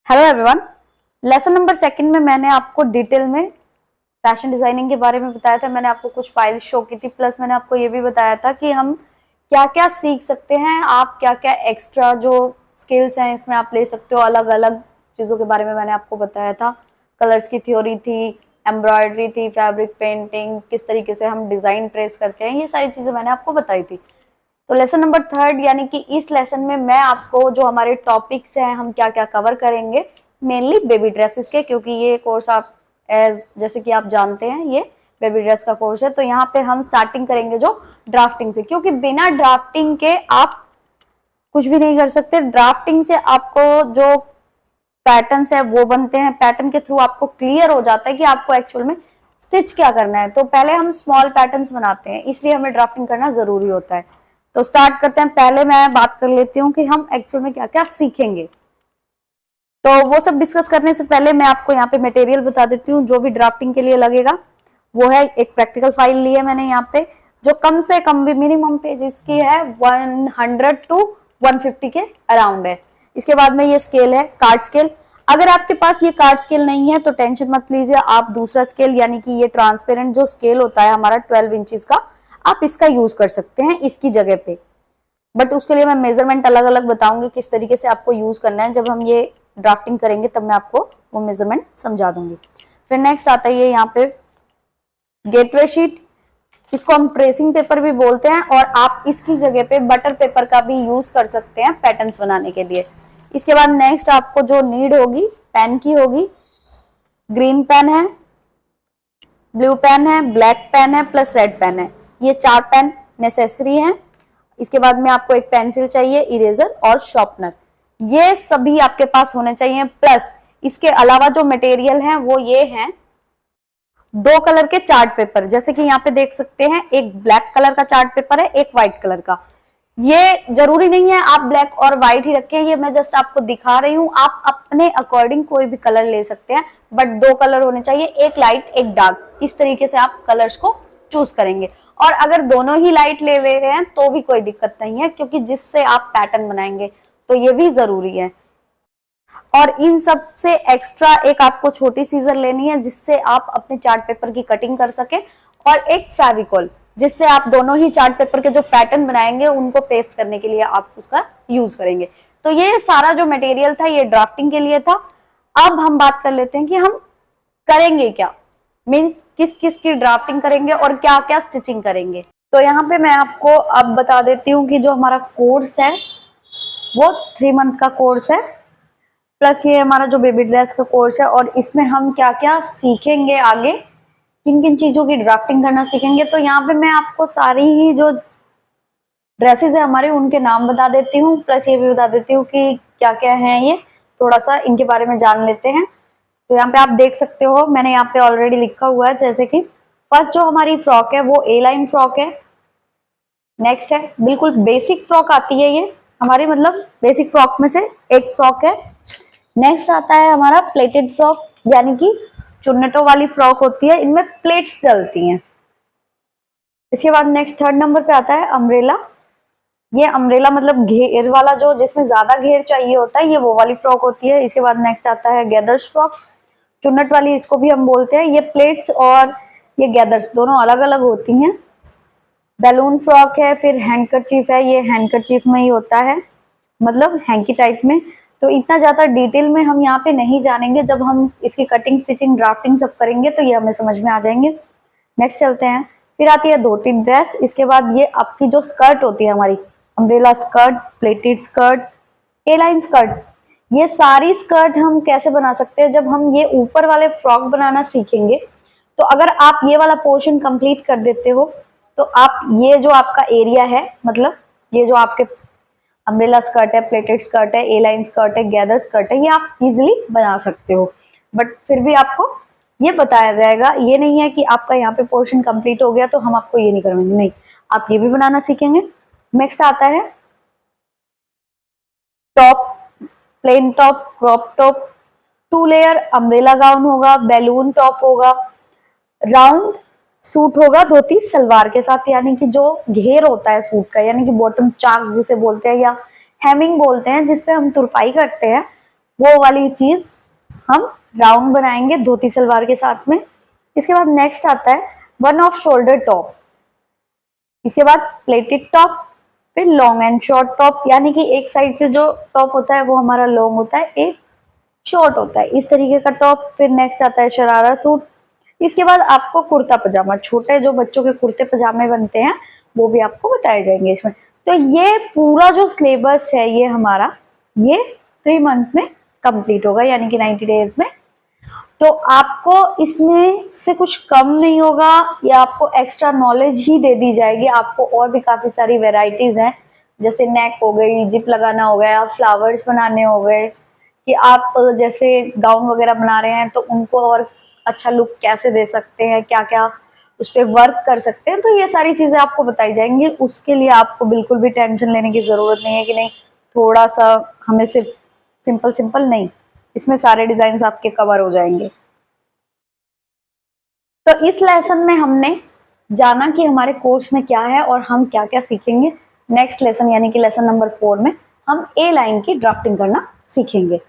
Hello everyone. Lesson number second में मैंने आपको डिटेल में फैशन डिजाइनिंग के बारे में बताया था। मैंने आपको कुछ फाइल्स शो की थी, प्लस मैंने आपको ये भी बताया था कि हम क्या क्या सीख सकते हैं, आप क्या क्या एक्स्ट्रा जो स्किल्स हैं इसमें आप ले सकते हो। अलग अलग चीज़ों के बारे में मैंने आपको बताया था। कलर्स की थ्योरी थी, एम्ब्रॉयडरी थी, फैब्रिक पेंटिंग, किस तरीके से हम डिज़ाइन ट्रेस करते हैं, ये सारी चीज़ें मैंने आपको बताई थी। तो लेसन नंबर थर्ड यानी कि इस लेसन में मैं आपको जो हमारे टॉपिक्स हैं हम क्या क्या कवर करेंगे, मेनली बेबी ड्रेसेस के, क्योंकि ये कोर्स आप जैसे कि आप जानते हैं ये बेबी ड्रेस का कोर्स है। तो यहाँ पे हम स्टार्टिंग करेंगे जो ड्राफ्टिंग से, क्योंकि बिना ड्राफ्टिंग के आप कुछ भी नहीं कर सकते। ड्राफ्टिंग से आपको जो पैटर्न्स है वो बनते हैं, पैटर्न के थ्रू आपको क्लियर हो जाता है कि आपको एक्चुअल में स्टिच क्या करना है। तो पहले हम स्मॉल पैटर्न्स बनाते हैं, इसलिए हमें ड्राफ्टिंग करना जरूरी होता है। तो स्टार्ट करते हैं। पहले मैं बात कर लेती हूँ कि हम एक्चुअल में क्या क्या सीखेंगे। तो वो सब डिस्कस करने से पहले मैं आपको यहाँ पे मटेरियल बता देती हूँ जो भी ड्राफ्टिंग के लिए लगेगा। वो है एक प्रैक्टिकल फाइल ली है मैंने यहाँ पे, जो कम से कम भी मिनिमम पेजेस की है 100 to 150 के अराउंड है। इसके बाद में ये स्केल है, कार्ड स्केल। अगर आपके पास ये कार्ड स्केल नहीं है तो टेंशन मत लीजिए, आप दूसरा स्केल यानी कि ये ट्रांसपेरेंट जो स्केल होता है हमारा 12 इंचेस का, आप इसका यूज कर सकते हैं इसकी जगह पे। बट उसके लिए मैं मेजरमेंट अलग अलग बताऊंगी किस तरीके से आपको यूज करना है। जब हम ये ड्राफ्टिंग करेंगे तब मैं आपको वो मेजरमेंट समझा दूंगी। फिर नेक्स्ट आता है ये यहाँ पे गेटवे शीट, इसको हम ट्रेसिंग पेपर भी बोलते हैं, और आप इसकी जगह पे बटर पेपर का भी यूज कर सकते हैं पैटर्न्स बनाने के लिए। इसके बाद नेक्स्ट आपको जो नीड होगी पेन की होगी, ग्रीन पेन है, ब्लू पेन है, ब्लैक पेन है, प्लस रेड पेन है। ये 4 पेन नेसेसरी हैं। इसके बाद में आपको एक पेंसिल चाहिए, इरेजर और शार्पनर, ये सभी आपके पास होने चाहिए। प्लस इसके अलावा जो मटेरियल है वो ये हैं 2 कलर के चार्ट पेपर, जैसे कि यहाँ पे देख सकते हैं एक ब्लैक कलर का चार्ट पेपर है, एक व्हाइट कलर का। ये जरूरी नहीं है आप ब्लैक और व्हाइट ही रखें, ये मैं जस्ट आपको दिखा रही हूँ। आप अपने अकॉर्डिंग कोई भी कलर ले सकते हैं, बट 2 कलर होने चाहिए, एक लाइट एक डार्क। इस तरीके से आप कलर्स को चूज करेंगे। और अगर दोनों ही लाइट ले रहे हैं तो भी कोई दिक्कत नहीं है, क्योंकि जिससे आप पैटर्न बनाएंगे तो ये भी जरूरी है। और इन सब से एक्स्ट्रा एक आपको छोटी सीजर लेनी है जिससे आप अपने चार्ट पेपर की कटिंग कर सके, और एक फेविकॉल जिससे आप दोनों ही चार्ट पेपर के जो पैटर्न बनाएंगे उनको पेस्ट करने के लिए आप उसका यूज करेंगे। तो ये सारा जो मटेरियल था ये ड्राफ्टिंग के लिए था। अब हम बात कर लेते हैं कि हम करेंगे क्या, मीन्स किस किस की ड्राफ्टिंग करेंगे और क्या क्या स्टिचिंग करेंगे। तो यहाँ पे मैं आपको अब बता देती हूँ कि जो हमारा कोर्स है वो 3 मंथ का कोर्स है, प्लस ये हमारा जो बेबी ड्रेस का कोर्स है, और इसमें हम क्या क्या सीखेंगे आगे, किन किन चीजों की ड्राफ्टिंग करना सीखेंगे। तो यहाँ पे मैं आपको सारी ही जो ड्रेसेस है हमारे उनके नाम बता देती हूँ, प्लस ये भी बता देती हूँ कि क्या क्या है, ये थोड़ा सा इनके बारे में जान लेते हैं। तो यहाँ पे आप देख सकते हो मैंने यहाँ पे ऑलरेडी लिखा हुआ है, जैसे कि फर्स्ट जो हमारी फ्रॉक है वो ए लाइन फ्रॉक है। नेक्स्ट है बिल्कुल बेसिक फ्रॉक आती है, ये हमारी मतलब बेसिक फ्रॉक में से एक फ्रॉक है। नेक्स्ट आता है हमारा प्लेटेड फ्रॉक, यानी कि चुन्नटों वाली फ्रॉक होती है, इनमें प्लेट्स डलती हैं। इसके बाद नेक्स्ट थर्ड नंबर पे आता है अम्ब्रेला। ये अम्ब्रेला मतलब घेर वाला, जो जिसमें ज्यादा घेर चाहिए होता है, ये वो वाली फ्रॉक होती है। इसके बाद नेक्स्ट आता है गैदर्स फ्रॉक, चुन्नट वाली इसको भी हम बोलते हैं। ये प्लेट्स और ये गैदर्स दोनों अलग अलग होती हैं। बैलून फ्रॉक है, फिर हैंडकरचीफ है, ये हैंडकरचीफ में ही होता है, मतलब हैंकी टाइप में। तो इतना ज्यादा डिटेल में हम यहाँ पे नहीं जानेंगे, जब हम इसकी कटिंग स्टिचिंग ड्राफ्टिंग सब करेंगे तो ये हमें समझ में आ जाएंगे। नेक्स्ट चलते हैं, फिर आती है धोती ड्रेस। इसके बाद ये आपकी जो स्कर्ट होती है हमारी, अम्ब्रेला स्कर्ट, प्लेटेड स्कर्ट, ए लाइन स्कर्ट, ये सारी स्कर्ट हम कैसे बना सकते हैं जब हम ये ऊपर वाले फ्रॉक बनाना सीखेंगे। तो अगर आप ये वाला पोर्शन कंप्लीट कर देते हो तो आप ये जो आपका एरिया है, मतलब ये जो आपके अम्ब्रेला स्कर्ट है, प्लेटेड स्कर्ट है, ए लाइन स्कर्ट है, गैदर स्कर्ट है, ये आप इजीली बना सकते हो। बट फिर भी आपको ये बताया जाएगा, ये नहीं है कि आपका यहाँ पे पोर्शन कंप्लीट हो गया तो हम आपको ये नहीं करवाएंगे, नहीं, आप ये भी बनाना सीखेंगे। नेक्स्ट आता है top, plain top, crop top, 2 layer umbrella gown होगा, बैलून टॉप होगा, राउंड सूट होगा धोती सलवार के साथ, यानी कि जो घेर होता है सूट का, यानी कि बॉटम चाक जिसे बोलते हैं या हेमिंग बोलते हैं, जिसपे हम तुरपाई करते हैं, वो वाली चीज हम राउंड बनाएंगे धोती सलवार के साथ में। इसके बाद नेक्स्ट आता है वन ऑफ शोल्डर टॉप, इसके बाद प्लेटेड टॉप, फिर लॉन्ग एंड शॉर्ट टॉप, यानी कि एक साइड से जो टॉप होता है वो हमारा लॉन्ग होता है, एक शॉर्ट होता है, इस तरीके का टॉप। फिर नेक्स्ट आता है शरारा सूट। इसके बाद आपको कुर्ता पजामा, छोटे जो बच्चों के कुर्ते पजामे बनते हैं वो भी आपको बताए जाएंगे इसमें। तो ये पूरा जो सिलेबस है ये हमारा, ये 3 मंथ में कंप्लीट होगा, यानी कि 90 डेज में। तो आपको इसमें से कुछ कम नहीं होगा, या आपको एक्स्ट्रा नॉलेज ही दे दी जाएगी। आपको और भी काफी सारी वेराइटीज हैं, जैसे नेक हो गई, जिप लगाना हो गया, फ्लावर्स बनाने हो गए, कि आप जैसे गाउन वगैरह बना रहे हैं तो उनको और अच्छा लुक कैसे दे सकते हैं, क्या क्या उस पर वर्क कर सकते हैं, तो ये सारी चीजें आपको बताई जाएंगी। उसके लिए आपको बिल्कुल भी टेंशन लेने की जरूरत नहीं है कि नहीं थोड़ा सा हमें सिर्फ सिंपल सिंपल, नहीं, इसमें सारे डिजाइन आपके कवर हो जाएंगे। तो इस लेसन में हमने जाना कि हमारे कोर्स में क्या है और हम क्या क्या सीखेंगे। नेक्स्ट लेसन यानी कि लेसन नंबर 4 में हम ए लाइन की ड्राफ्टिंग करना सीखेंगे।